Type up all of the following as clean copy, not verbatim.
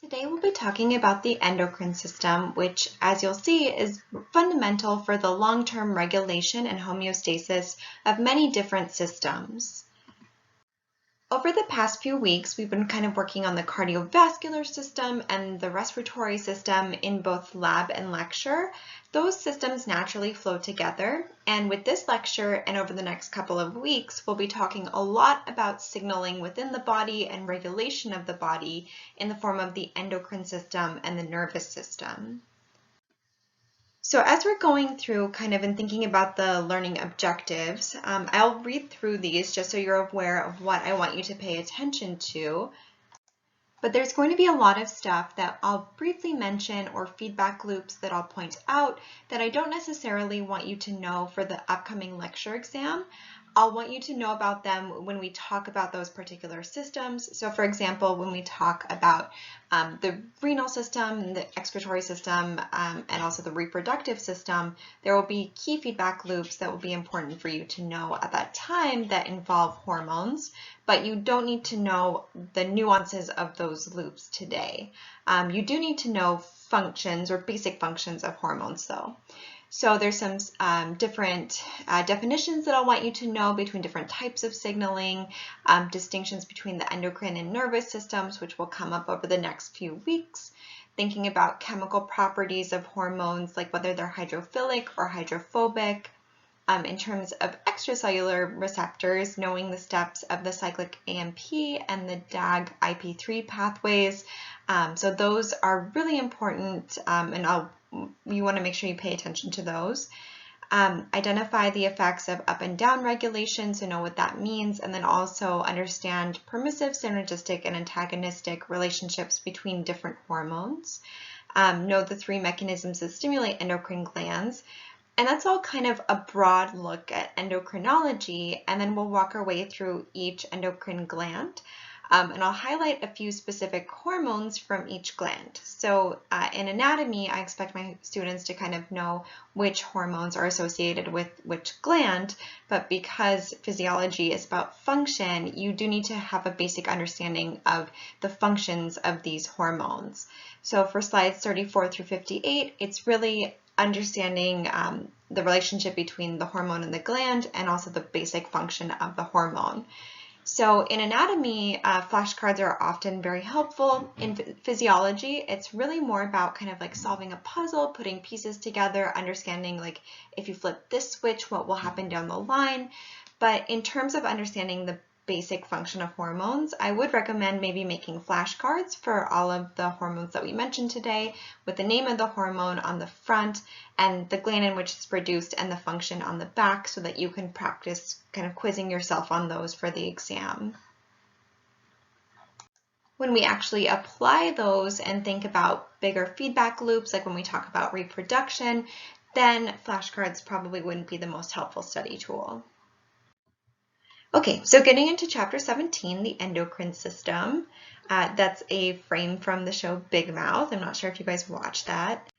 Today we'll be talking about the endocrine system, which, as you'll see, is fundamental for the long-term regulation and homeostasis of many different systems. Over the past few weeks, we've been kind of working on the cardiovascular system and the respiratory system in both lab and lecture. Those systems naturally flow together, and with this lecture and over the next couple of weeks, we'll be talking a lot about signaling within the body and regulation of the body in the form of the endocrine system and the nervous system. So as we're going through kind of and thinking about the learning objectives, I'll read through these just so you're aware of what I want you to pay attention to. But there's going to be a lot of stuff that I'll briefly mention or feedback loops that I'll point out that I don't necessarily want you to know for the upcoming lecture exam. I'll want you to know about them when we talk about those particular systems. So for example, when we talk about the renal system, the excretory system, and also the reproductive system, there will be key feedback loops that will be important for you to know at that time that involve hormones, but you don't need to know the nuances of those loops today. You do need to know functions or basic functions of hormones though. So there's some different definitions that I'll want you to know between different types of signaling, distinctions between the endocrine and nervous systems, which will come up over the next few weeks, thinking about chemical properties of hormones, like whether they're hydrophilic or hydrophobic, in terms of extracellular receptors, knowing the steps of the cyclic AMP and the DAG-IP3 pathways. So those are really important, and you want to make sure you pay attention to those. Identify the effects of up and down regulation, so know what that means, and then also understand permissive, synergistic, and antagonistic relationships between different hormones. Know the three mechanisms that stimulate endocrine glands. And that's all kind of a broad look at endocrinology, and then we'll walk our way through each endocrine gland. And I'll highlight a few specific hormones from each gland. So in anatomy, I expect my students to kind of know which hormones are associated with which gland, but because physiology is about function, you do need to have a basic understanding of the functions of these hormones. So for slides 34 through 58, it's really understanding the relationship between the hormone and the gland and also the basic function of the hormone. So in anatomy, flashcards are often very helpful. In physiology, it's really more about kind of like solving a puzzle, putting pieces together, understanding like if you flip this switch, what will happen down the line. But in terms of understanding the basic function of hormones, I would recommend maybe making flashcards for all of the hormones that we mentioned today with the name of the hormone on the front and the gland in which it's produced and the function on the back so that you can practice kind of quizzing yourself on those for the exam. When we actually apply those and think about bigger feedback loops, like when we talk about reproduction, then flashcards probably wouldn't be the most helpful study tool. Okay, so getting into chapter 17, the endocrine system. That's a frame from the show Big Mouth. I'm not sure if you guys watched that.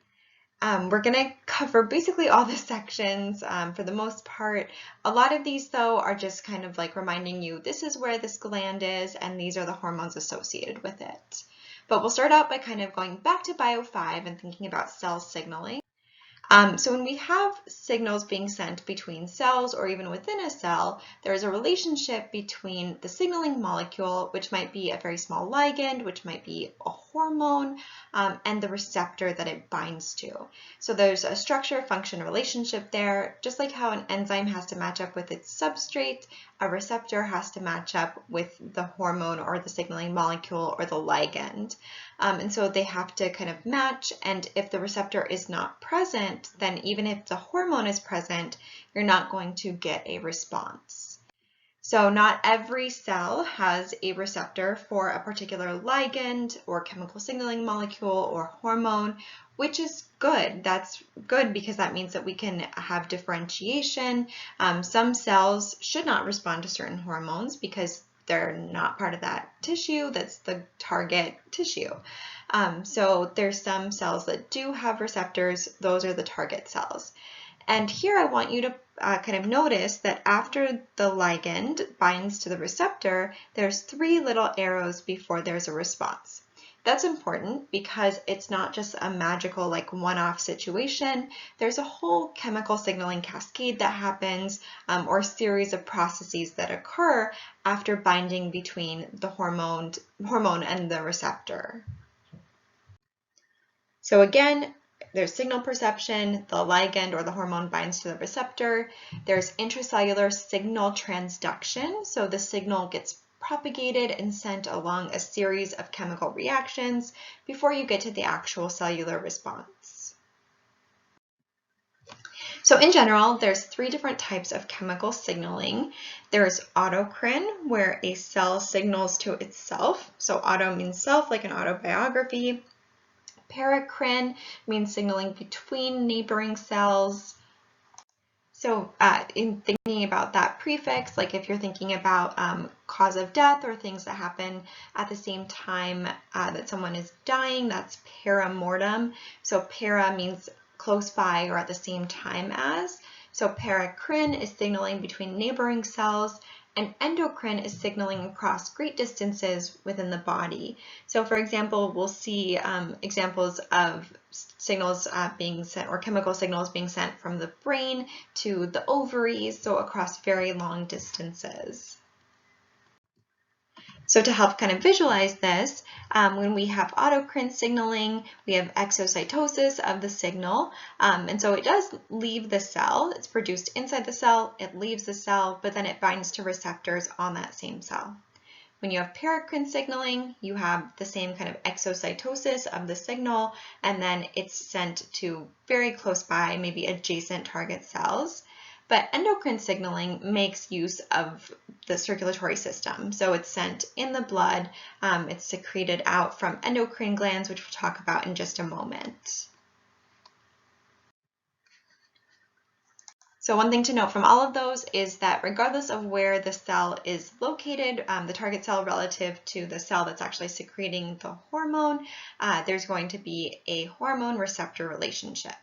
We're going to cover basically all the sections for the most part. A lot of these, though, are just kind of like reminding you this is where this gland is and these are the hormones associated with it. But we'll start out by kind of going back to Bio 5 and thinking about cell signaling. So when we have signals being sent between cells or even within a cell, there's a relationship between the signaling molecule, which might be a very small ligand, which might be a hormone, and the receptor that it binds to. So there's a structure-function relationship there, just like how an enzyme has to match up with its substrate, a receptor has to match up with the hormone or the signaling molecule or the ligand. And so they have to kind of match, and if the receptor is not present, then even if the hormone is present, you're not going to get a response. So not every cell has a receptor for a particular ligand or chemical signaling molecule or hormone, which is good. That's good because that means that we can have differentiation. Some cells should not respond to certain hormones because they're not part of that tissue that's the target tissue. So there's some cells that do have receptors. Those are the target cells. And here I want you to kind of notice that after the ligand binds to the receptor, there's three little arrows before there's a response. That's important because it's not just a magical like one-off situation. There's a whole chemical signaling cascade that happens or series of processes that occur after binding between the hormone and the receptor. So again, there's signal perception, the ligand or the hormone binds to the receptor. There's intracellular signal transduction, so the signal gets propagated and sent along a series of chemical reactions before you get to the actual cellular response. So in general, there's 3 different types of chemical signaling. There's autocrine, where a cell signals to itself. So auto means self, like an autobiography. Paracrine means signaling between neighboring cells. So in thinking about that prefix, like if you're thinking about cause of death or things that happen at the same time that someone is dying, that's paramortem. So para means close by or at the same time as. So paracrine is signaling between neighboring cells, and endocrine is signaling across great distances within the body. So for example, we'll see examples of signals being sent or chemical signals being sent from the brain to the ovaries, so across very long distances. So to help kind of visualize this, when we have autocrine signaling, we have exocytosis of the signal. And so it does leave the cell. It's produced inside the cell, it leaves the cell, but then it binds to receptors on that same cell. When you have paracrine signaling, you have the same kind of exocytosis of the signal, and then it's sent to very close by, maybe adjacent target cells. But endocrine signaling makes use of the circulatory system. So it's sent in the blood, it's secreted out from endocrine glands, which we'll talk about in just a moment. So one thing to note from all of those is that regardless of where the cell is located, the target cell relative to the cell that's actually secreting the hormone, there's going to be a hormone-receptor relationship.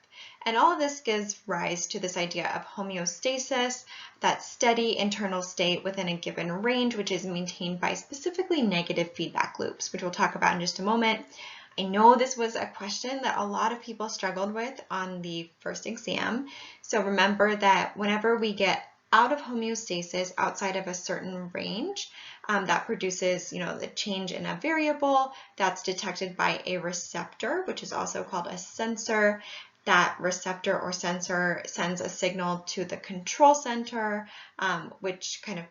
And all of this gives rise to this idea of homeostasis, that steady internal state within a given range, which is maintained by specifically negative feedback loops, which we'll talk about in just a moment. I know this was a question that a lot of people struggled with on the first exam. So remember that whenever we get out of homeostasis outside of a certain range, that produces, the change in a variable that's detected by a receptor, which is also called a sensor. That receptor or sensor sends a signal to the control center, which kind of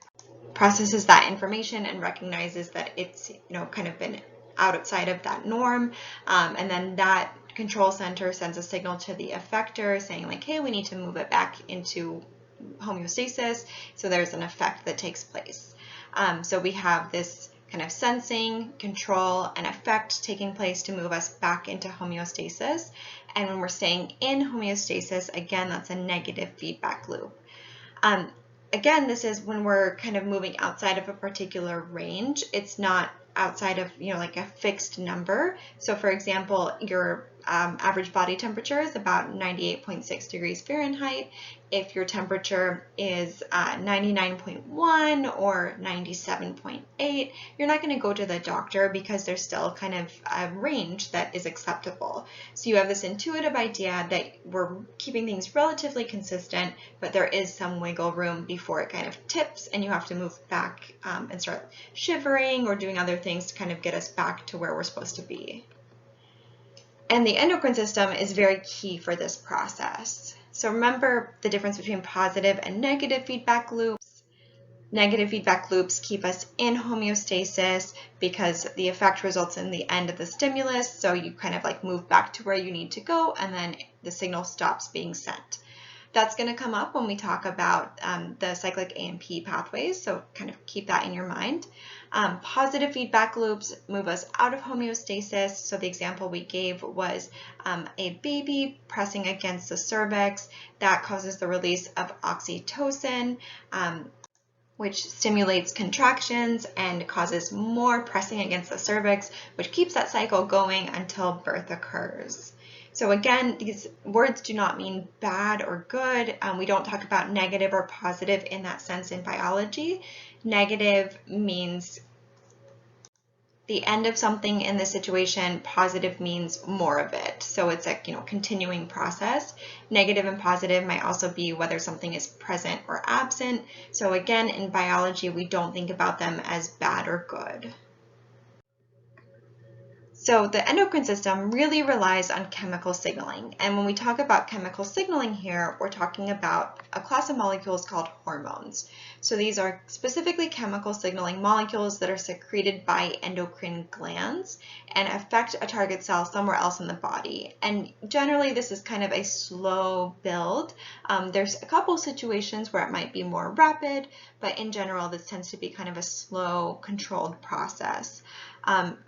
processes that information and recognizes that it's, kind of been outside of that norm. And then that control center sends a signal to the effector saying like, hey, we need to move it back into homeostasis. So there's an effect that takes place. So we have this kind of sensing, control, and effect taking place to move us back into homeostasis. And when we're staying in homeostasis, again, that's a negative feedback loop. Again, this is when we're kind of moving outside of a particular range. It's not outside of, like a fixed number. So for example, your average body temperature is about 98.6 degrees Fahrenheit. If your temperature is 99.1 or 97.8, you're not going to go to the doctor because there's still kind of a range that is acceptable. So you have this intuitive idea that we're keeping things relatively consistent, but there is some wiggle room before it kind of tips and you have to move back and start shivering or doing other things to kind of get us back to where we're supposed to be. And the endocrine system is very key for this process. So remember the difference between positive and negative feedback loops. Negative feedback loops keep us in homeostasis because the effect results in the end of the stimulus. So you kind of like move back to where you need to go and then the signal stops being sent. That's going to come up when we talk about the cyclic AMP pathways, so kind of keep that in your mind. Positive feedback loops move us out of homeostasis. So the example we gave was a baby pressing against the cervix. That causes the release of oxytocin, which stimulates contractions and causes more pressing against the cervix, which keeps that cycle going until birth occurs. So again, these words do not mean bad or good. We don't talk about negative or positive in that sense in biology. Negative means the end of something in this situation. Positive means more of it. So it's a continuing process. Negative and positive might also be whether something is present or absent. So again, in biology, we don't think about them as bad or good. So the endocrine system really relies on chemical signaling. And when we talk about chemical signaling here, we're talking about a class of molecules called hormones. So these are specifically chemical signaling molecules that are secreted by endocrine glands and affect a target cell somewhere else in the body. And generally, this is kind of a slow build. There's a couple situations where it might be more rapid, but in general, this tends to be kind of a slow, controlled process.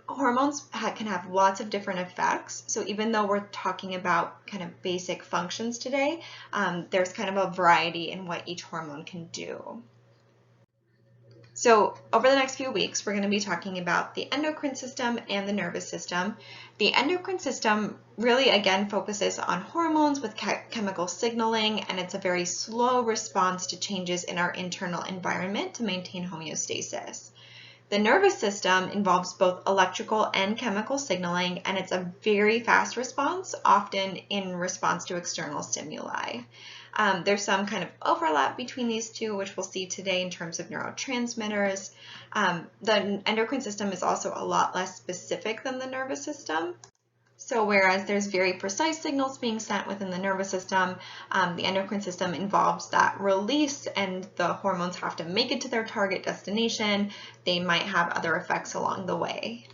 Hormones can have lots of different effects. So even though we're talking about kind of basic functions today, there's kind of a variety in what each hormone can do. So over the next few weeks, we're going to be talking about the endocrine system and the nervous system. The endocrine system really, again, focuses on hormones with chemical signaling, and it's a very slow response to changes in our internal environment to maintain homeostasis. The nervous system involves both electrical and chemical signaling, and it's a very fast response, often in response to external stimuli. There's some kind of overlap between these two, which we'll see today in terms of neurotransmitters. The endocrine system is also a lot less specific than the nervous system. So whereas there's very precise signals being sent within the nervous system, the endocrine system involves that release, and the hormones have to make it to their target destination. They might have other effects along the way.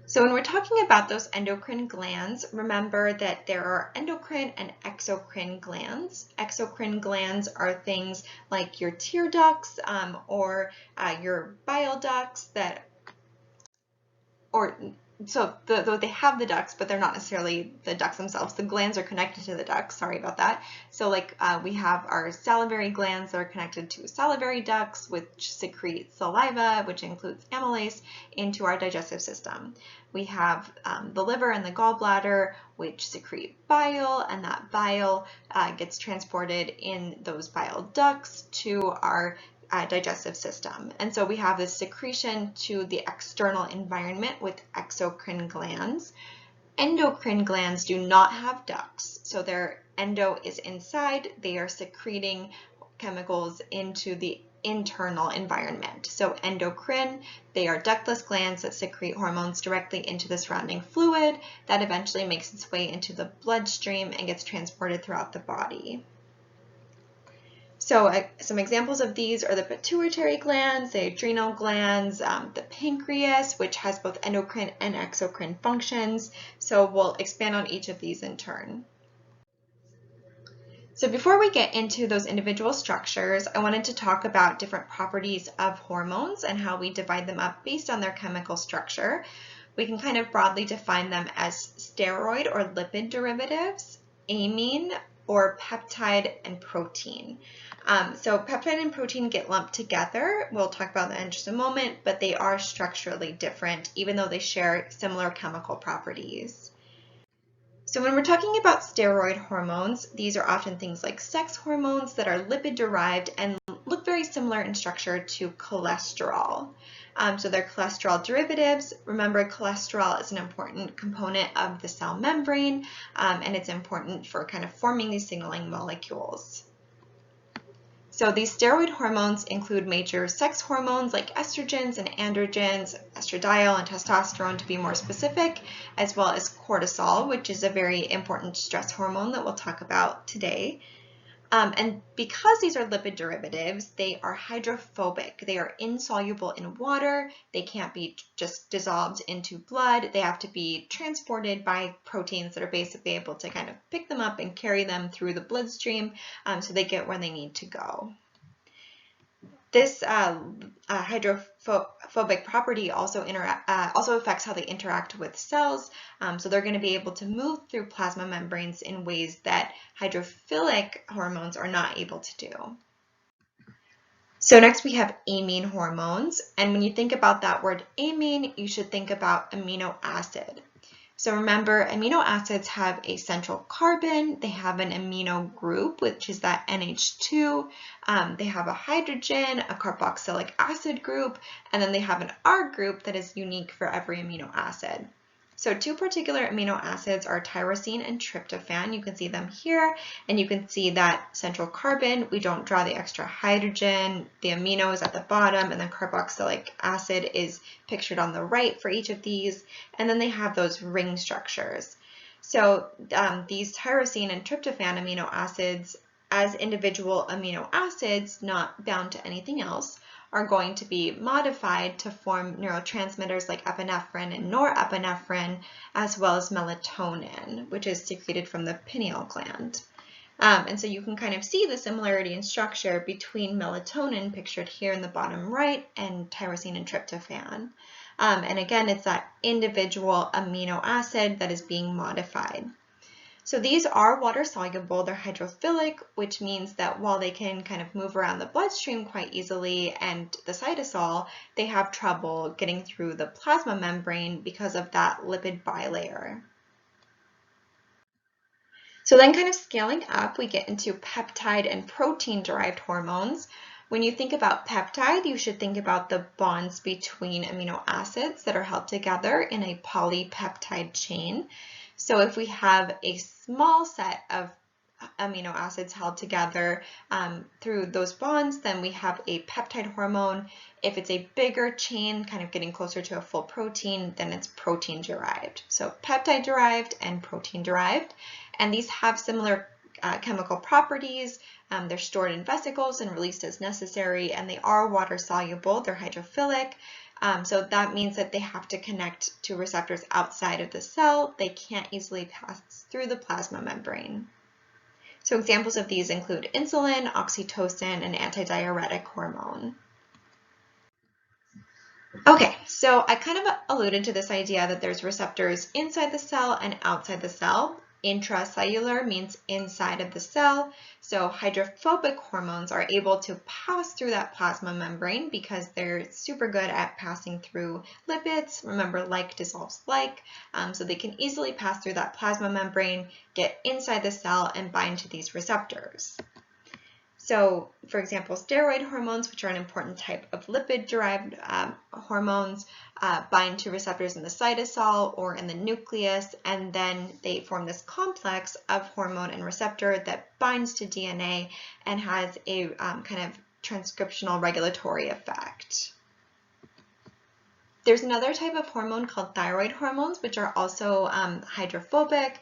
So when we're talking about those endocrine glands, remember that there are endocrine and exocrine glands. Exocrine glands are things like your tear ducts or your bile ducts So though they have the ducts, but they're not necessarily the ducts themselves. The glands are connected to the ducts. Sorry about that. So like we have our salivary glands that are connected to salivary ducts, which secrete saliva, which includes amylase, into our digestive system. We have the liver and the gallbladder, which secrete bile, and that bile gets transported in those bile ducts to our digestive system. And so we have this secretion to the external environment with exocrine glands. Endocrine glands do not have ducts, so their endo is inside. They are secreting chemicals into the internal environment. So endocrine, they are ductless glands that secrete hormones directly into the surrounding fluid that eventually makes its way into the bloodstream and gets transported throughout the body. So some examples of these are the pituitary glands, the adrenal glands, the pancreas, which has both endocrine and exocrine functions. So we'll expand on each of these in turn. So before we get into those individual structures, I wanted to talk about different properties of hormones and how we divide them up based on their chemical structure. We can kind of broadly define them as steroid or lipid derivatives, amine or peptide, and protein. So peptide and protein get lumped together. We'll talk about that in just a moment, but they are structurally different, even though they share similar chemical properties. So when we're talking about steroid hormones, these are often things like sex hormones that are lipid derived and look very similar in structure to cholesterol. So they're cholesterol derivatives. Remember, cholesterol is an important component of the cell membrane, and it's important for kind of forming these signaling molecules. So these steroid hormones include major sex hormones like estrogens and androgens, estradiol and testosterone to be more specific, as well as cortisol, which is a very important stress hormone that we'll talk about today. And because these are lipid derivatives, they are hydrophobic. They are insoluble in water. They can't be just dissolved into blood. They have to be transported by proteins that are basically able to kind of pick them up and carry them through the bloodstream so they get where they need to go. This hydrophobic property also affects how they interact with cells. So they're going to be able to move through plasma membranes in ways that hydrophilic hormones are not able to do. So next we have amine hormones. And when you think about that word amine, you should think about amino acid. So remember, amino acids have a central carbon, they have an amino group, which is that NH2, they have a hydrogen, a carboxylic acid group, and then they have an R group that is unique for every amino acid. So two particular amino acids are tyrosine and tryptophan. You can see them here, and you can see that central carbon, we don't draw the extra hydrogen, the amino is at the bottom, and the carboxylic acid is pictured on the right for each of these, and then they have those ring structures. So these tyrosine and tryptophan amino acids, as individual amino acids, not bound to anything else, are going to be modified to form neurotransmitters like epinephrine and norepinephrine, as well as melatonin, which is secreted from the pineal gland. And so you can kind of see the similarity in structure between melatonin, pictured here in the bottom right, and tyrosine and tryptophan. And again, it's that individual amino acid that is being modified. So these are water soluble, they're hydrophilic, which means that while they can kind of move around the bloodstream quite easily and the cytosol, they have trouble getting through the plasma membrane because of that lipid bilayer. So then kind of scaling up, we get into peptide and protein-derived hormones. When you think about peptide, you should think about the bonds between amino acids that are held together in a polypeptide chain. So if we have a small set of amino acids held together through those bonds, then we have a peptide hormone. If it's a bigger chain, kind of getting closer to a full protein, then it's protein-derived. So peptide-derived and protein-derived. And these have similar chemical properties. They're stored in vesicles and released as necessary, and they are water-soluble. They're hydrophilic. So that means that they have to connect to receptors outside of the cell. They can't easily pass through the plasma membrane. So examples of these include insulin, oxytocin, and antidiuretic hormone. Okay, so I kind of alluded to this idea that there's receptors inside the cell and outside the cell. Intracellular means inside of the cell. So hydrophobic hormones are able to pass through that plasma membrane because they're super good at passing through lipids. Remember, like dissolves like. So they can easily pass through that plasma membrane, get inside the cell, and bind to these receptors. So, for example, steroid hormones, which are an important type of lipid-derived hormones, bind to receptors in the cytosol or in the nucleus, and then they form this complex of hormone and receptor that binds to DNA and has a kind of transcriptional regulatory effect. There's another type of hormone called thyroid hormones, which are also hydrophobic.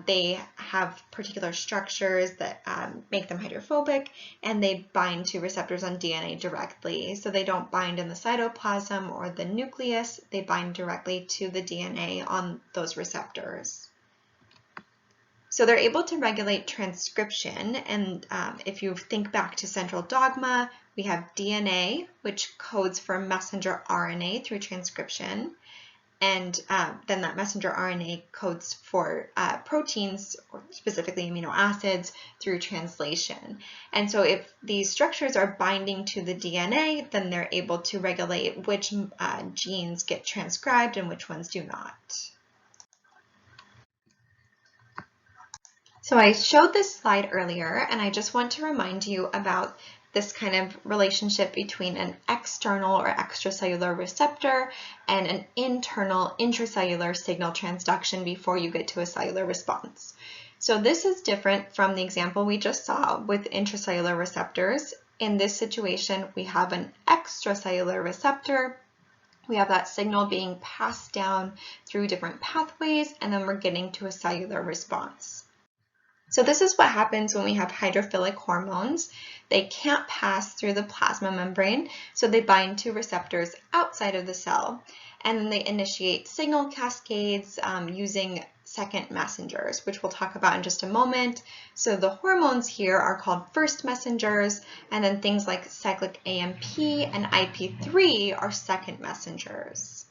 They have particular structures that make them hydrophobic, and they bind to receptors on DNA directly. So they don't bind in the cytoplasm or the nucleus. They bind directly to the DNA on those receptors. So they're able to regulate transcription, and if you think back to central dogma, we have DNA, which codes for messenger RNA through transcription, and then that messenger RNA codes for proteins, or specifically amino acids, through translation. And so if these structures are binding to the DNA, then they're able to regulate which genes get transcribed and which ones do not. So I showed this slide earlier, and I just want to remind you about this kind of relationship between an external or extracellular receptor and an internal intracellular signal transduction before you get to a cellular response. So this is different from the example we just saw with intracellular receptors. In this situation, we have an extracellular receptor. We have that signal being passed down through different pathways, and then we're getting to a cellular response. So this is what happens when we have hydrophilic hormones. They can't pass through the plasma membrane, so they bind to receptors outside of the cell, and then they initiate signal cascades using second messengers, which we'll talk about in just a moment. So the hormones here are called first messengers, and then things like cyclic AMP and IP3 are second messengers.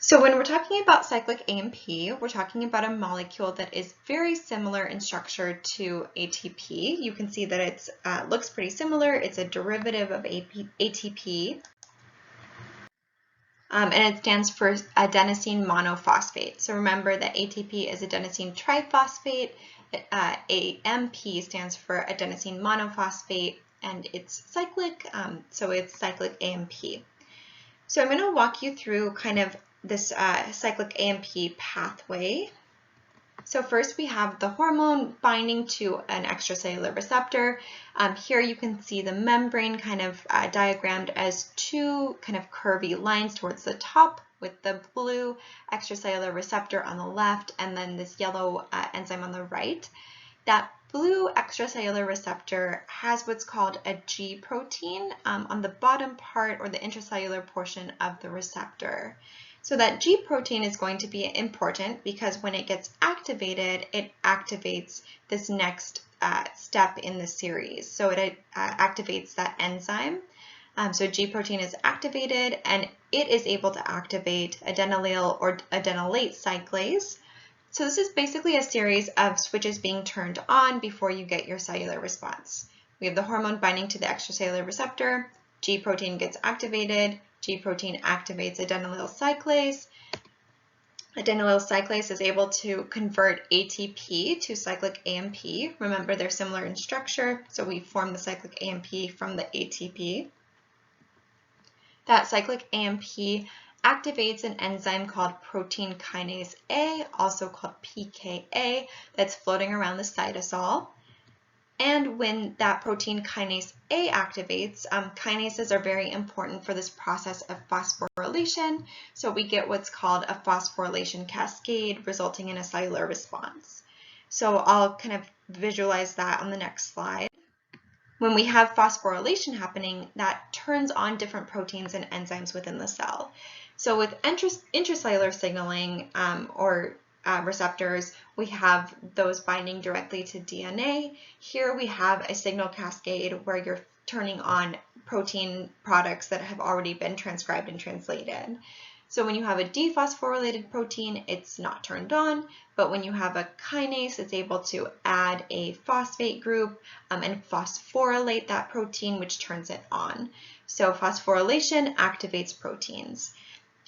So when we're talking about cyclic AMP, we're talking about a molecule that is very similar in structure to ATP. You can see that it looks pretty similar. It's a derivative of ATP. and it stands for adenosine monophosphate. So remember that ATP is adenosine triphosphate, AMP stands for adenosine monophosphate, and it's cyclic, so it's cyclic AMP. So I'm going to walk you through kind of this cyclic AMP pathway. So first we have the hormone binding to an extracellular receptor. Here you can see the membrane kind of diagrammed as two kind of curvy lines towards the top with the blue extracellular receptor on the left and then this yellow enzyme on the right. That blue extracellular receptor has what's called a G protein on the bottom part or the intracellular portion of the receptor. So that G protein is going to be important because when it gets activated, it activates this next step in the series. So it activates that enzyme. So G protein is activated and it is able to activate adenylyl or adenylate cyclase. So this is basically a series of switches being turned on before you get your cellular response. We have the hormone binding to the extracellular receptor, G protein gets activated, G protein activates adenylyl cyclase. Adenylyl cyclase is able to convert ATP to cyclic AMP. Remember, they're similar in structure, so we form the cyclic AMP from the ATP. That cyclic AMP activates an enzyme called protein kinase A, also called pKa, that's floating around the cytosol. And when that protein kinase A activates, kinases are very important for this process of phosphorylation. So we get what's called a phosphorylation cascade, resulting in a cellular response. So I'll kind of visualize that on the next slide. When we have phosphorylation happening, that turns on different proteins and enzymes within the cell. So with intracellular signaling receptors, we have those binding directly to DNA. Here we have a signal cascade where you're turning on protein products that have already been transcribed and translated. So when you have a dephosphorylated protein, it's not turned on, but when you have a kinase, it's able to add a phosphate group and phosphorylate that protein, which turns it on. So phosphorylation activates proteins.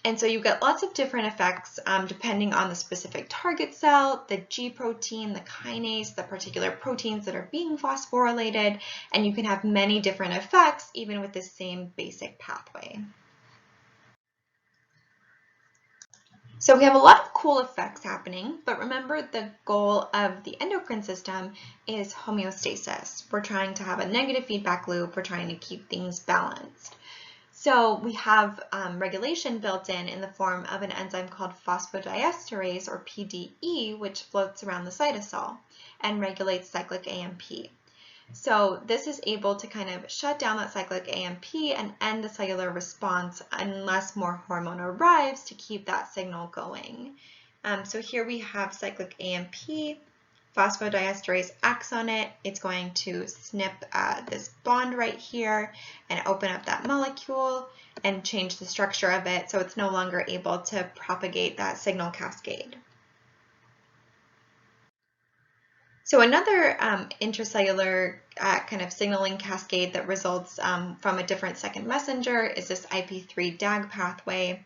And so you get lots of different effects depending on the specific target cell, the G protein, the kinase, the particular proteins that are being phosphorylated, and you can have many different effects even with the same basic pathway. So we have a lot of cool effects happening, but remember the goal of the endocrine system is homeostasis. We're trying to have a negative feedback loop. We're trying to keep things balanced. So we have regulation built in the form of an enzyme called phosphodiesterase, or PDE, which floats around the cytosol and regulates cyclic AMP. So this is able to kind of shut down that cyclic AMP and end the cellular response unless more hormone arrives to keep that signal going. So here we have cyclic AMP. Phosphodiesterase acts on it. It's going to snip this bond right here and open up that molecule and change the structure of it so it's no longer able to propagate that signal cascade. So another intracellular kind of signaling cascade that results from a different second messenger is this IP3 DAG pathway.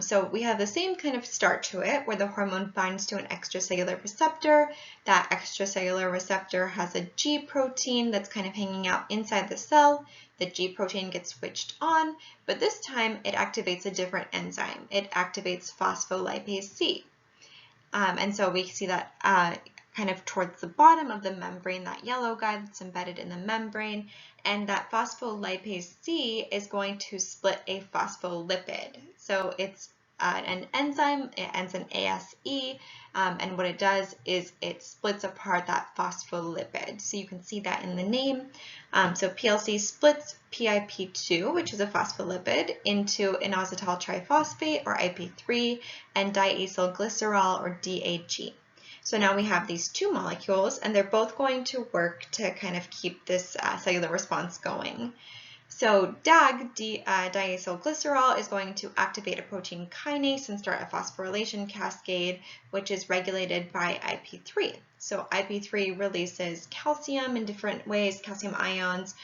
So we have the same kind of start to it where the hormone binds to an extracellular receptor. That extracellular receptor has a G protein that's kind of hanging out inside the cell. The G protein gets switched on, but this time it activates a different enzyme. It activates phospholipase C. And so we see that kind of towards the bottom of the membrane, that yellow guy that's embedded in the membrane, and that phospholipase C is going to split a phospholipid. So it's an enzyme, it ends in ASE, and what it does is it splits apart that phospholipid. So you can see that in the name. So PLC splits PIP2, which is a phospholipid, into inositol triphosphate, or IP3, and diacylglycerol, or DAG. So now we have these two molecules, and they're both going to work to kind of keep this cellular response going. So DAG, diacylglycerol, is going to activate a protein kinase and start a phosphorylation cascade, which is regulated by IP3. So IP3 releases calcium in different ways, calcium ions,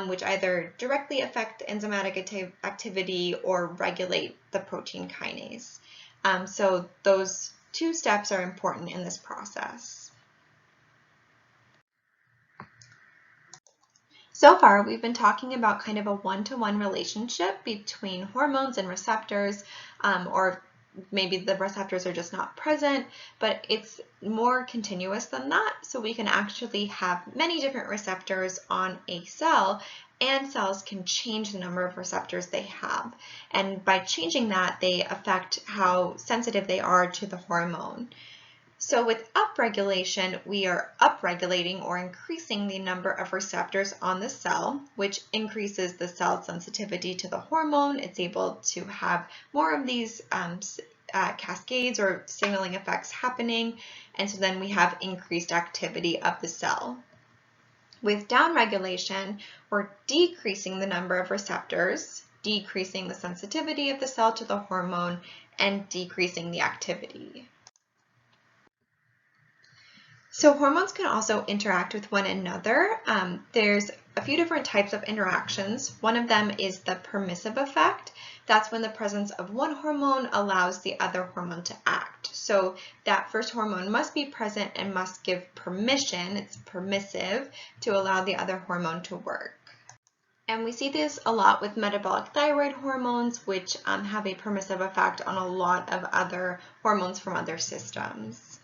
which either directly affect enzymatic activity or regulate the protein kinase. So those two steps are important in this process. So far, we've been talking about kind of a one-to-one relationship between hormones and receptors, or maybe the receptors are just not present, but it's more continuous than that. So we can actually have many different receptors on a cell, and cells can change the number of receptors they have. And by changing that, they affect how sensitive they are to the hormone. So with upregulation, we are upregulating or increasing the number of receptors on the cell, which increases the cell's sensitivity to the hormone. It's able to have more of these cascades or signaling effects happening, and so then we have increased activity of the cell. With downregulation, we're decreasing the number of receptors, decreasing the sensitivity of the cell to the hormone, and decreasing the activity. So hormones can also interact with one another. There's a few different types of interactions. One of them is the permissive effect. That's when the presence of one hormone allows the other hormone to act. So that first hormone must be present and must give permission, it's permissive, to allow the other hormone to work. And we see this a lot with metabolic thyroid hormones, which have a permissive effect on a lot of other hormones from other systems.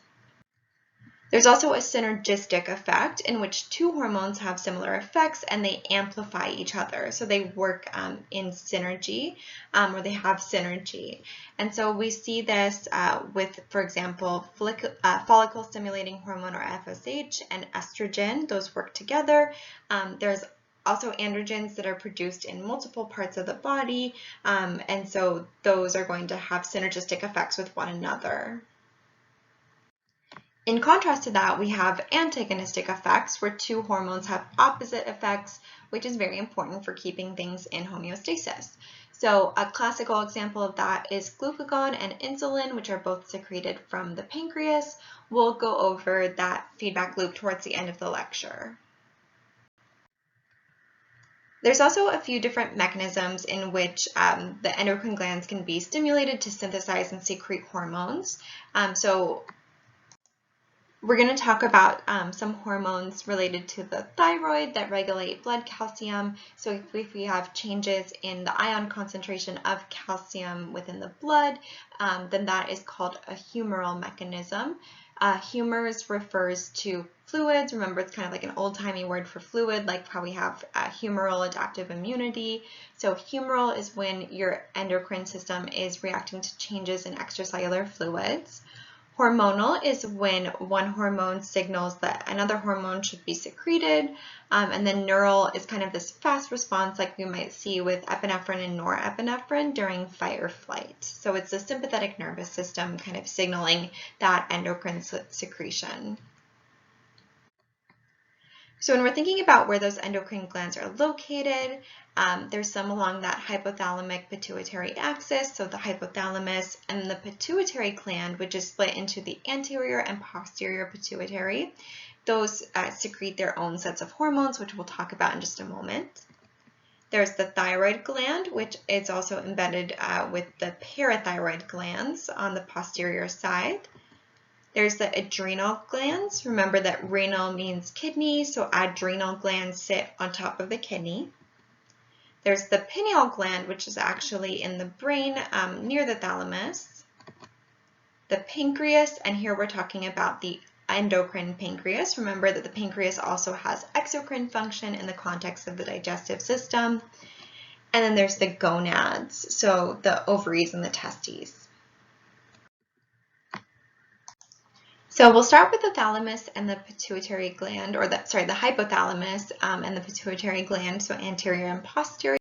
There's also a synergistic effect in which two hormones have similar effects and they amplify each other. So they work in synergy, or they have synergy. And so we see this with, for example, follicle stimulating hormone or FSH and estrogen. Those work together. There's also androgens that are produced in multiple parts of the body. And so those are going to have synergistic effects with one another. In contrast to that, we have antagonistic effects where two hormones have opposite effects, which is very important for keeping things in homeostasis. So a classical example of that is glucagon and insulin, which are both secreted from the pancreas. We'll go over that feedback loop towards the end of the lecture. There's also a few different mechanisms in which the endocrine glands can be stimulated to synthesize and secrete hormones. We're going to talk about some hormones related to the thyroid that regulate blood calcium. So if we have changes in the ion concentration of calcium within the blood, then that is called a humoral mechanism. Humors refers to fluids. Remember, it's kind of like an old-timey word for fluid, like how we have humoral adaptive immunity. So humoral is when your endocrine system is reacting to changes in extracellular fluids. Hormonal is when one hormone signals that another hormone should be secreted, and then neural is kind of this fast response like we might see with epinephrine and norepinephrine during fight or flight. So it's the sympathetic nervous system kind of signaling that endocrine secretion. So when we're thinking about where those endocrine glands are located, there's some along that hypothalamic-pituitary axis, so the hypothalamus, and the pituitary gland, which is split into the anterior and posterior pituitary. Those secrete their own sets of hormones, which we'll talk about in just a moment. There's the thyroid gland, which is also embedded with the parathyroid glands on the posterior side. There's the adrenal glands. Remember that renal means kidney, so adrenal glands sit on top of the kidney. There's the pineal gland, which is actually in the brain near the thalamus. The pancreas, and here we're talking about the endocrine pancreas. Remember that the pancreas also has exocrine function in the context of the digestive system. And then there's the gonads, so the ovaries and the testes. So we'll start with the thalamus and the pituitary gland, or the hypothalamus and the pituitary gland, so anterior and posterior.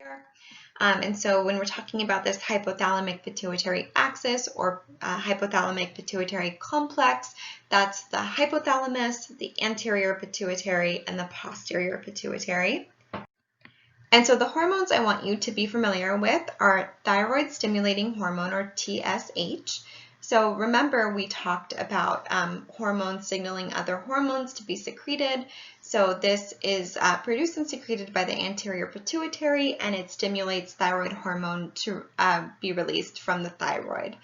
And so when we're talking about this hypothalamic pituitary axis or hypothalamic pituitary complex, that's the hypothalamus, the anterior pituitary, and the posterior pituitary. And so the hormones I want you to be familiar with are thyroid stimulating hormone, or TSH. So remember, we talked about hormones signaling other hormones to be secreted. So this is produced and secreted by the anterior pituitary, and it stimulates thyroid hormone to be released from the thyroid.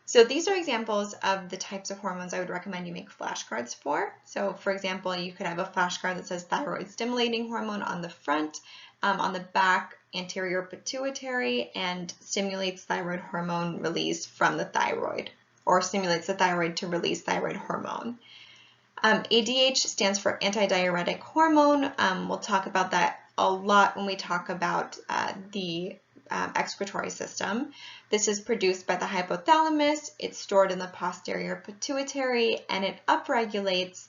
So these are examples of the types of hormones I would recommend you make flashcards for. So for example, you could have a flashcard that says thyroid stimulating hormone on the front, on the back, anterior pituitary, and stimulates thyroid hormone release from the thyroid, or stimulates the thyroid to release thyroid hormone. ADH stands for antidiuretic hormone. We'll talk about that a lot when we talk about the excretory system. This is produced by the hypothalamus. It's stored in the posterior pituitary, and it upregulates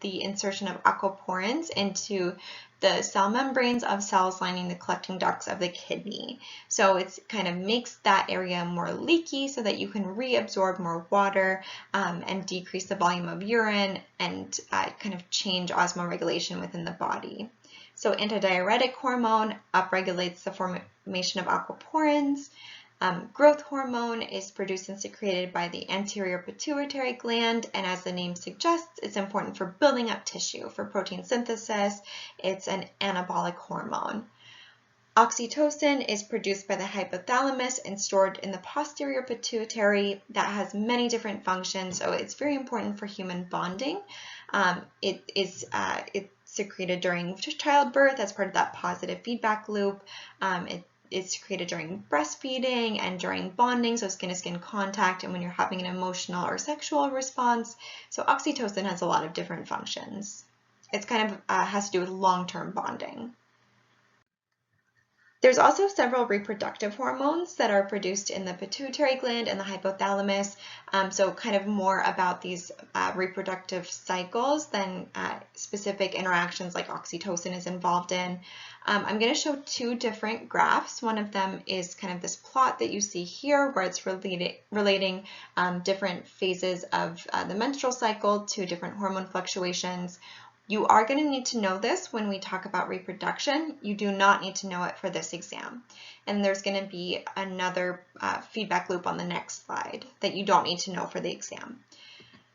the insertion of aquaporins into the cell membranes of cells lining the collecting ducts of the kidney. So it kind of makes that area more leaky so that you can reabsorb more water and decrease the volume of urine and kind of change osmoregulation within the body. So antidiuretic hormone upregulates the formation of aquaporins. Growth hormone is produced and secreted by the anterior pituitary gland, and as the name suggests, it's important for building up tissue, for protein synthesis. It's an anabolic hormone. Oxytocin is produced by the hypothalamus and stored in the posterior pituitary. That has many different functions, so it's very important for human bonding. It's secreted during childbirth as part of that positive feedback loop. It's secreted during breastfeeding and during bonding, so skin-to-skin contact, and when you're having an emotional or sexual response. So oxytocin has a lot of different functions. It's kind of has to do with long-term bonding. There's also several reproductive hormones that are produced in the pituitary gland and the hypothalamus, so kind of more about these reproductive cycles than specific interactions like oxytocin is involved in. I'm going to show two different graphs. One of them is kind of this plot that you see here, where it's relating different phases of the menstrual cycle to different hormone fluctuations. You are going to need to know this when we talk about reproduction. You do not need to know it for this exam. And there's going to be another feedback loop on the next slide that you don't need to know for the exam.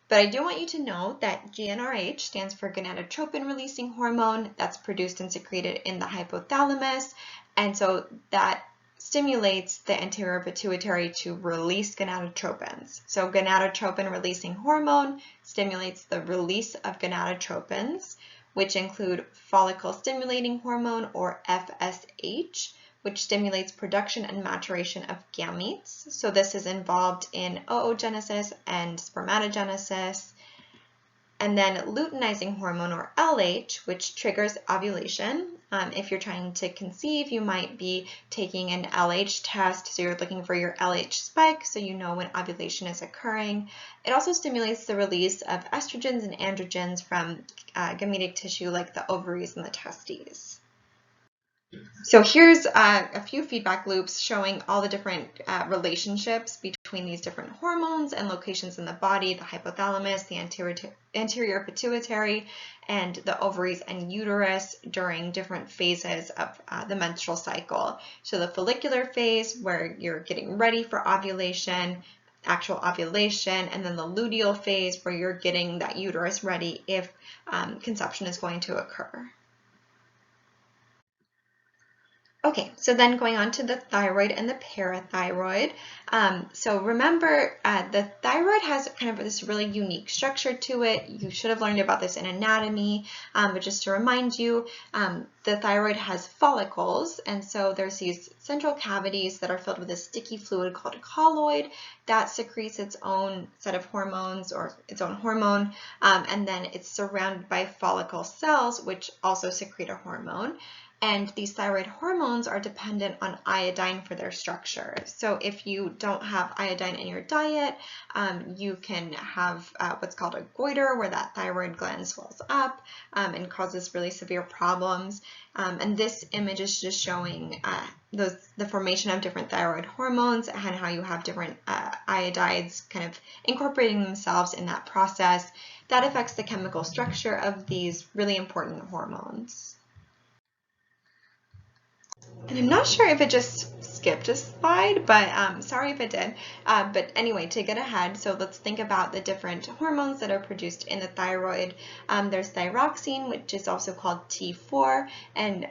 But I do want you to know that GnRH stands for gonadotropin releasing hormone. That's produced and secreted in the hypothalamus. And so that stimulates the anterior pituitary to release gonadotropins. So gonadotropin releasing hormone stimulates the release of gonadotropins, which include follicle stimulating hormone, or FSH, which stimulates production and maturation of gametes. So this is involved in oogenesis and spermatogenesis. And then luteinizing hormone, or LH, which triggers ovulation. If you're trying to conceive, you might be taking an LH test, so you're looking for your LH spike so you know when ovulation is occurring. It also stimulates the release of estrogens and androgens from gametic tissue like the ovaries and the testes. So here's a few feedback loops showing all the different relationships between these different hormones and locations in the body: the hypothalamus, the anterior pituitary, and the ovaries and uterus during different phases of the menstrual cycle. So the follicular phase, where you're getting ready for ovulation, actual ovulation, and then the luteal phase, where you're getting that uterus ready if conception is going to occur. Okay, so then going on to the thyroid and the parathyroid. So remember, the thyroid has kind of this really unique structure to it. You should have learned about this in anatomy, but just to remind you, the thyroid has follicles, and so there's these central cavities that are filled with a sticky fluid called a colloid that secretes its own set of hormones, or its own hormone, and then it's surrounded by follicle cells, which also secrete a hormone. And these thyroid hormones are dependent on iodine for their structure. So if you don't have iodine in your diet, you can have what's called a goiter, where that thyroid gland swells up and causes really severe problems. And this image is just showing the formation of different thyroid hormones and how you have different iodides kind of incorporating themselves in that process. That affects the chemical structure of these really important hormones. And I'm not sure if it just skipped a slide, but sorry if it did. But anyway, to get ahead, so let's think about the different hormones that are produced in the thyroid. There's thyroxine, which is also called T4, and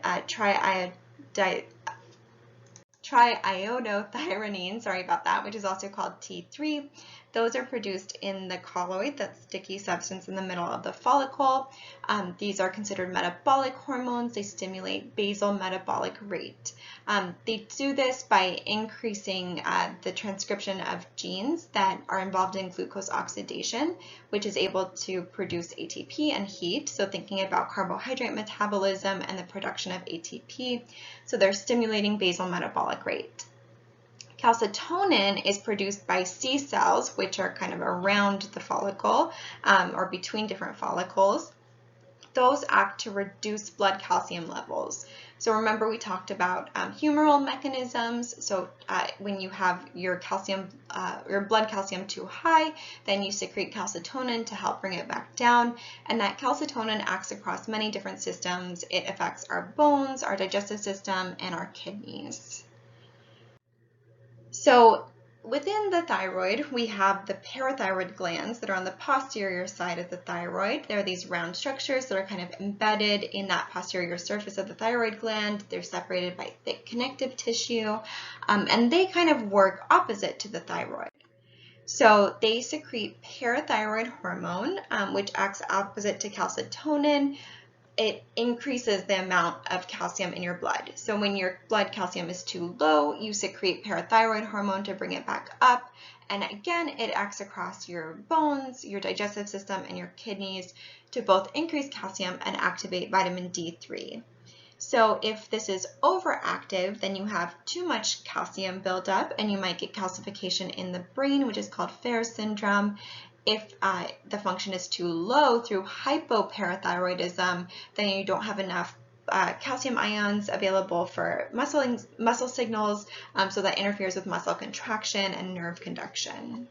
triiodothyronine, sorry about that, which is also called T3. Those are produced in the colloid, that sticky substance in the middle of the follicle. These are considered metabolic hormones. They stimulate basal metabolic rate. They do this by increasing the transcription of genes that are involved in glucose oxidation, which is able to produce ATP and heat. So thinking about carbohydrate metabolism and the production of ATP. So they're stimulating basal metabolic rate. Calcitonin is produced by C cells, which are kind of around the follicle or between different follicles. Those act to reduce blood calcium levels. So remember we talked about humoral mechanisms. So when you have your blood calcium too high, then you secrete calcitonin to help bring it back down. And that calcitonin acts across many different systems. It affects our bones, our digestive system, and our kidneys. So within the thyroid, we have the parathyroid glands that are on the posterior side of the thyroid. There are these round structures that are kind of embedded in that posterior surface of the thyroid gland. They're separated by thick connective tissue, and they kind of work opposite to the thyroid. So they secrete parathyroid hormone, which acts opposite to calcitonin. It increases the amount of calcium in your blood. So when your blood calcium is too low, you secrete parathyroid hormone to bring it back up. And again, it acts across your bones, your digestive system, and your kidneys to both increase calcium and activate vitamin D3. So if this is overactive, then you have too much calcium buildup, and you might get calcification in the brain, which is called Fair syndrome. If the function is too low through hypoparathyroidism, then you don't have enough calcium ions available for muscle signals, so that interferes with muscle contraction and nerve conduction.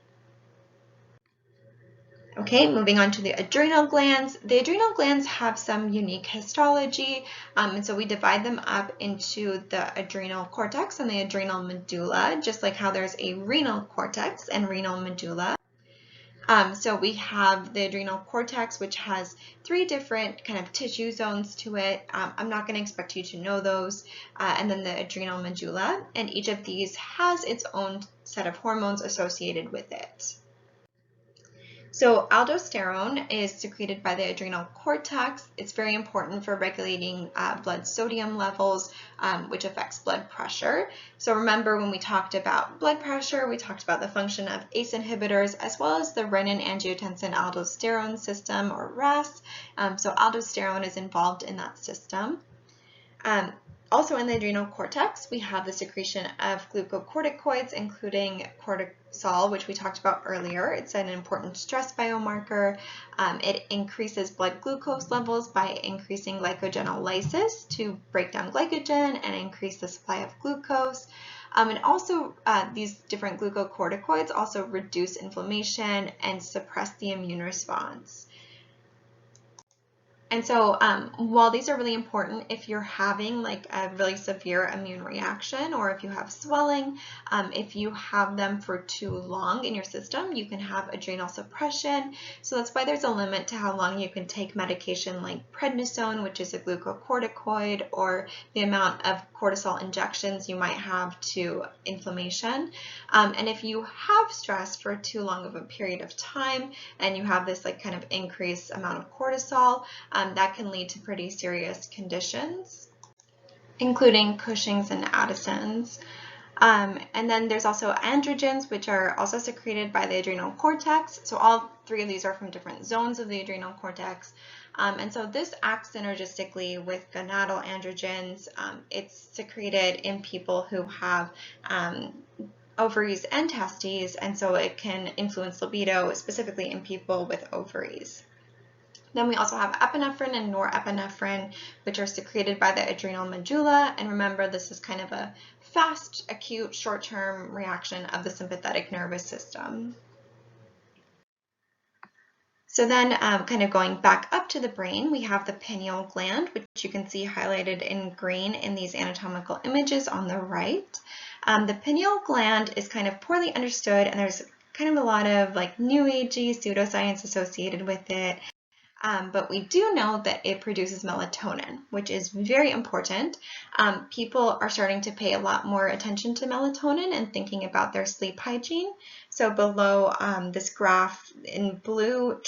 Okay, moving on to the adrenal glands. The adrenal glands have some unique histology, and so we divide them up into the adrenal cortex and the adrenal medulla, just like how there's a renal cortex and renal medulla. So we have the adrenal cortex, which has 3 different kind of tissue zones to it. I'm not going to expect you to know those. And then the adrenal medulla, and each of these has its own set of hormones associated with it. So aldosterone is secreted by the adrenal cortex. It's very important for regulating blood sodium levels, which affects blood pressure. So remember when we talked about blood pressure, we talked about the function of ACE inhibitors as well as the renin-angiotensin-aldosterone system, or RAS. So aldosterone is involved in that system. Also in the adrenal cortex, we have the secretion of glucocorticoids, including cortisol, which we talked about earlier. It's an important stress biomarker. It increases blood glucose levels by increasing glycogenolysis to break down glycogen and increase the supply of glucose. And also, these different glucocorticoids also reduce inflammation and suppress the immune response. And so while these are really important if you're having like a really severe immune reaction, or if you have swelling, if you have them for too long in your system, you can have adrenal suppression. So that's why there's a limit to how long you can take medication like prednisone, which is a glucocorticoid, or the amount of cortisol injections you might have to inflammation. And if you have stress for too long of a period of time, and you have this like kind of increased amount of cortisol, that can lead to pretty serious conditions, including Cushing's and Addison's. And then there's also androgens, which are also secreted by the adrenal cortex. So all 3 of these are from different zones of the adrenal cortex. And so this acts synergistically with gonadal androgens. It's secreted in people who have ovaries and testes, and so it can influence libido, specifically in people with ovaries. Then we also have epinephrine and norepinephrine, which are secreted by the adrenal medulla. And remember, this is kind of a fast, acute, short-term reaction of the sympathetic nervous system. So then kind of going back up to the brain, we have the pineal gland, which you can see highlighted in green in these anatomical images on the right. The pineal gland is kind of poorly understood, and there's kind of a lot of like new agey pseudoscience associated with it. But we do know that it produces melatonin, which is very important. People are starting to pay a lot more attention to melatonin and thinking about their sleep hygiene. So below this graph in blue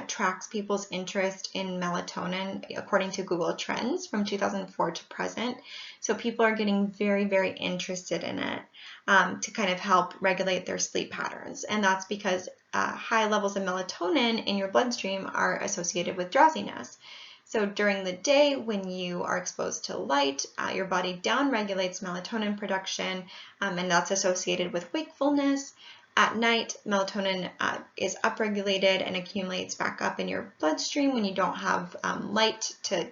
tracks people's interest in melatonin according to Google Trends from 2004 to present. So people are getting very, very interested in it to kind of help regulate their sleep patterns. And that's because high levels of melatonin in your bloodstream are associated with drowsiness. So during the day, when you are exposed to light, your body downregulates melatonin production, and that's associated with wakefulness. At night, melatonin is upregulated and accumulates back up in your bloodstream when you don't have light to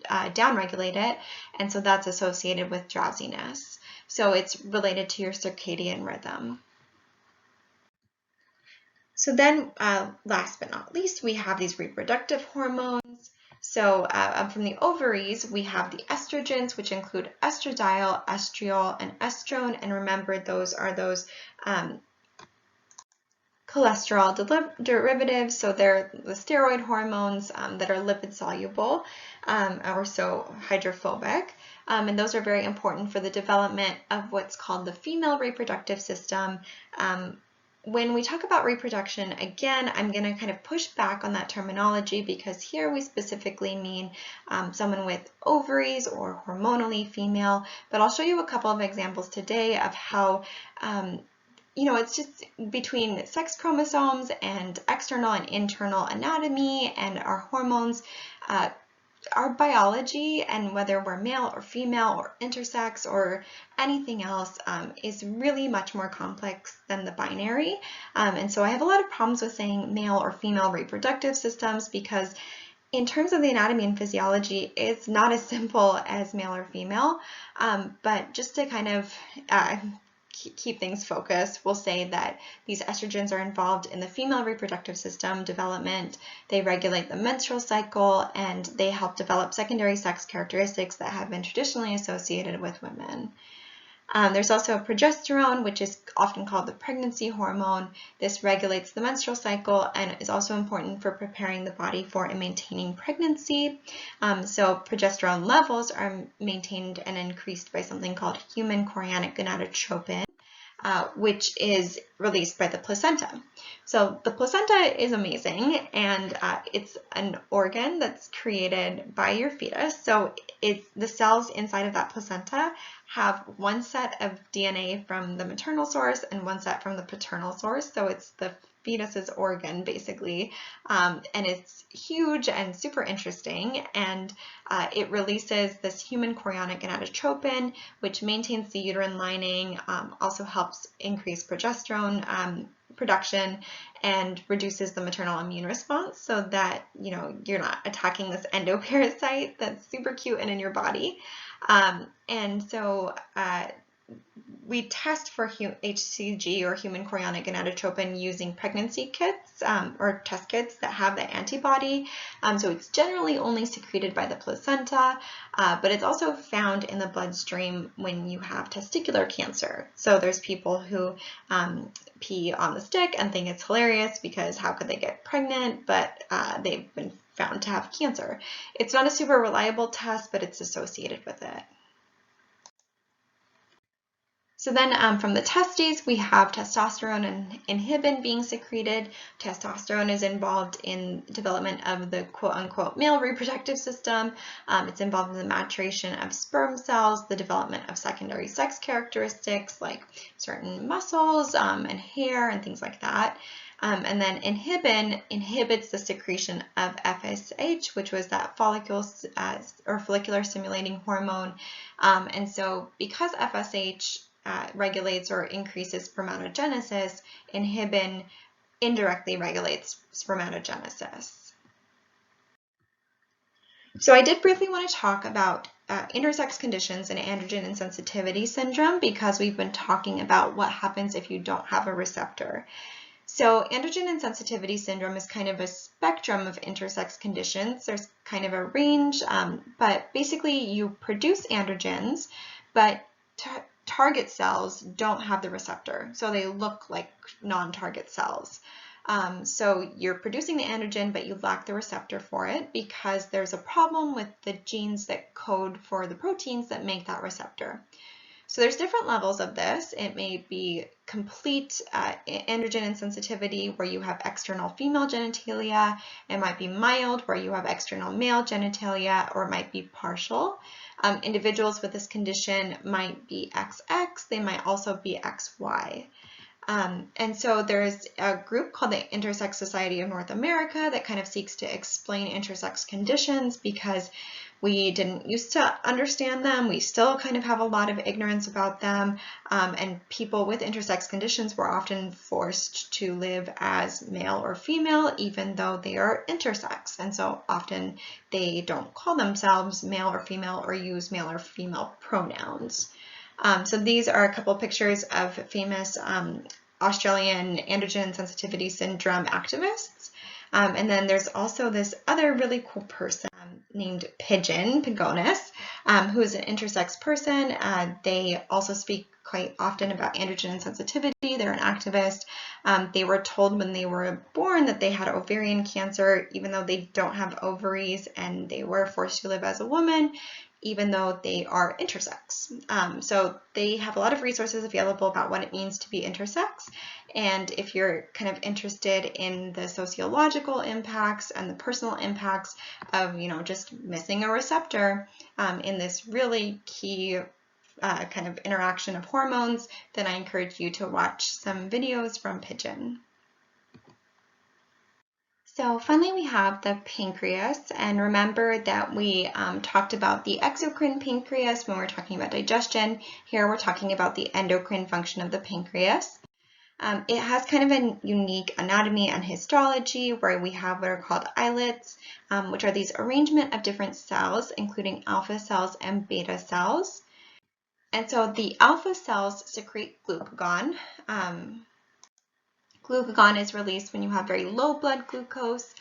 downregulate it, and so that's associated with drowsiness. So it's related to your circadian rhythm. So then, last but not least, we have these reproductive hormones. So from the ovaries, we have the estrogens, which include estradiol, estriol, and estrone. And remember, those are those cholesterol derivatives. So they're the steroid hormones that are lipid soluble or so hydrophobic. And those are very important for the development of what's called the female reproductive system. When we talk about reproduction, again, I'm going to kind of push back on that terminology because here we specifically mean someone with ovaries or hormonally female, but I'll show you a couple of examples today of how it's just between sex chromosomes and external and internal anatomy and our hormones, our biology, and whether we're male or female or intersex or anything else is really much more complex than the binary. And so I have a lot of problems with saying male or female reproductive systems because in terms of the anatomy and physiology, it's not as simple as male or female. But just to kind of keep things focused, we'll say that these estrogens are involved in the female reproductive system development. They regulate the menstrual cycle, and they help develop secondary sex characteristics that have been traditionally associated with women. There's also progesterone, which is often called the pregnancy hormone. This regulates the menstrual cycle and is also important for preparing the body for and maintaining pregnancy. So progesterone levels are maintained and increased by something called human chorionic gonadotropin, which is released by the placenta. So the placenta is amazing, and it's an organ that's created by your fetus. So the cells inside of that placenta have one set of DNA from the maternal source and one set from the paternal source. So it's the fetus's organ, basically, and it's huge and super interesting, and it releases this human chorionic gonadotropin, which maintains the uterine lining, also helps increase progesterone production, and reduces the maternal immune response so that you're not attacking this endoparasite that's super cute and in your body. And so we test for HCG or human chorionic gonadotropin using pregnancy kits or test kits that have the antibody. So it's generally only secreted by the placenta, but it's also found in the bloodstream when you have testicular cancer. So there's people who pee on the stick and think it's hilarious because how could they get pregnant, but they've been found to have cancer. It's not a super reliable test, but it's associated with it. So then from the testes, we have testosterone and inhibin being secreted. Testosterone is involved in development of the quote-unquote male reproductive system. It's involved in the maturation of sperm cells, the development of secondary sex characteristics like certain muscles and hair and things like that. And then inhibin inhibits the secretion of FSH, which was that follicular stimulating hormone. And so because FSH regulates or increases spermatogenesis, inhibin indirectly regulates spermatogenesis. So I did briefly want to talk about intersex conditions and androgen insensitivity syndrome because we've been talking about what happens if you don't have a receptor. So androgen insensitivity syndrome is kind of a spectrum of intersex conditions. There's kind of a range, but basically you produce androgens, but target cells don't have the receptor, so they look like non-target cells. So you're producing the androgen, but you lack the receptor for it because there's a problem with the genes that code for the proteins that make that receptor. So there's different levels of this. It may be complete androgen insensitivity where you have external female genitalia. It might be mild where you have external male genitalia, or it might be partial. Individuals with this condition might be XX. They might also be XY. And so there's a group called the Intersex Society of North America that kind of seeks to explain intersex conditions because we didn't used to understand them. We still kind of have a lot of ignorance about them. And people with intersex conditions were often forced to live as male or female, even though they are intersex. And so often they don't call themselves male or female or use male or female pronouns. So these are a couple pictures of famous Australian androgen sensitivity syndrome activists. And then there's also this other really cool person named Pagonis, who is an intersex person. They also speak quite often about androgen insensitivity. They're an activist. They were told when they were born that they had ovarian cancer, even though they don't have ovaries, and they were forced to live as a woman, even though they are intersex. So they have a lot of resources available about what it means to be intersex. And if you're kind of interested in the sociological impacts and the personal impacts of, just missing a receptor in this really key kind of interaction of hormones, then I encourage you to watch some videos from Pigeon. So finally we have the pancreas, and remember that we talked about the exocrine pancreas when we're talking about digestion. Here we're talking about the endocrine function of the pancreas. It has kind of a unique anatomy and histology where we have what are called islets, which are these arrangement of different cells, including alpha cells and beta cells. And so the alpha cells secrete glucagon. Glucagon is released when you have very low blood glucose.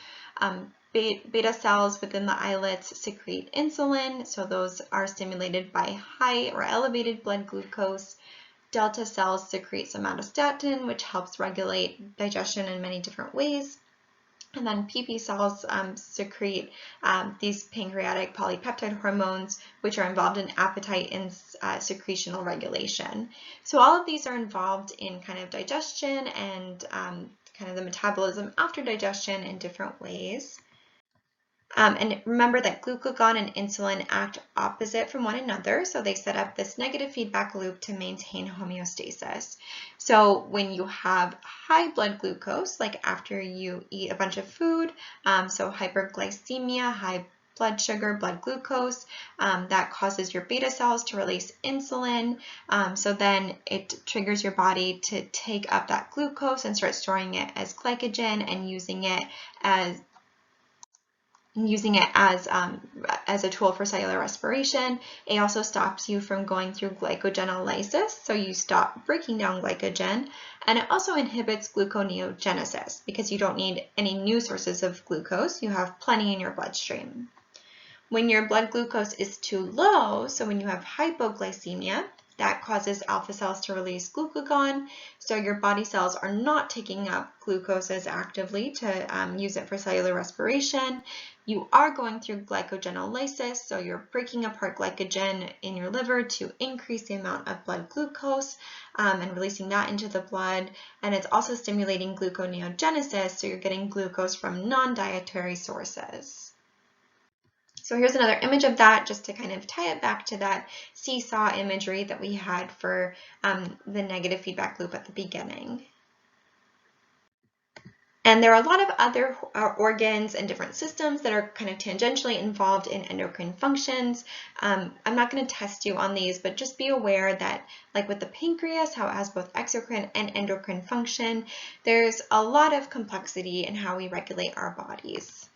Beta cells within the islets secrete insulin, so those are stimulated by high or elevated blood glucose. Delta cells secrete somatostatin, which helps regulate digestion in many different ways. And then PP cells secrete these pancreatic polypeptide hormones, which are involved in appetite and secretional regulation. So all of these are involved in kind of digestion and kind of the metabolism after digestion in different ways. And remember that glucagon and insulin act opposite from one another, so they set up this negative feedback loop to maintain homeostasis. So when you have high blood glucose, like after you eat a bunch of food, so hyperglycemia, high blood sugar, blood glucose, that causes your beta cells to release insulin. So then it triggers your body to take up that glucose and start storing it as glycogen and using it as a tool for cellular respiration. It also stops you from going through glycogenolysis, so you stop breaking down glycogen, and it also inhibits gluconeogenesis because you don't need any new sources of glucose. You have plenty in your bloodstream. When your blood glucose is too low, so when you have hypoglycemia, that causes alpha cells to release glucagon, so your body cells are not taking up glucose as actively to use it for cellular respiration. You are going through glycogenolysis, so you're breaking apart glycogen in your liver to increase the amount of blood glucose and releasing that into the blood. And it's also stimulating gluconeogenesis, so you're getting glucose from non-dietary sources. So here's another image of that, just to kind of tie it back to that seesaw imagery that we had for the negative feedback loop at the beginning. And there are a lot of other organs and different systems that are kind of tangentially involved in endocrine functions. I'm not going to test you on these, but just be aware that, like with the pancreas, how it has both exocrine and endocrine function, there's a lot of complexity in how we regulate our bodies.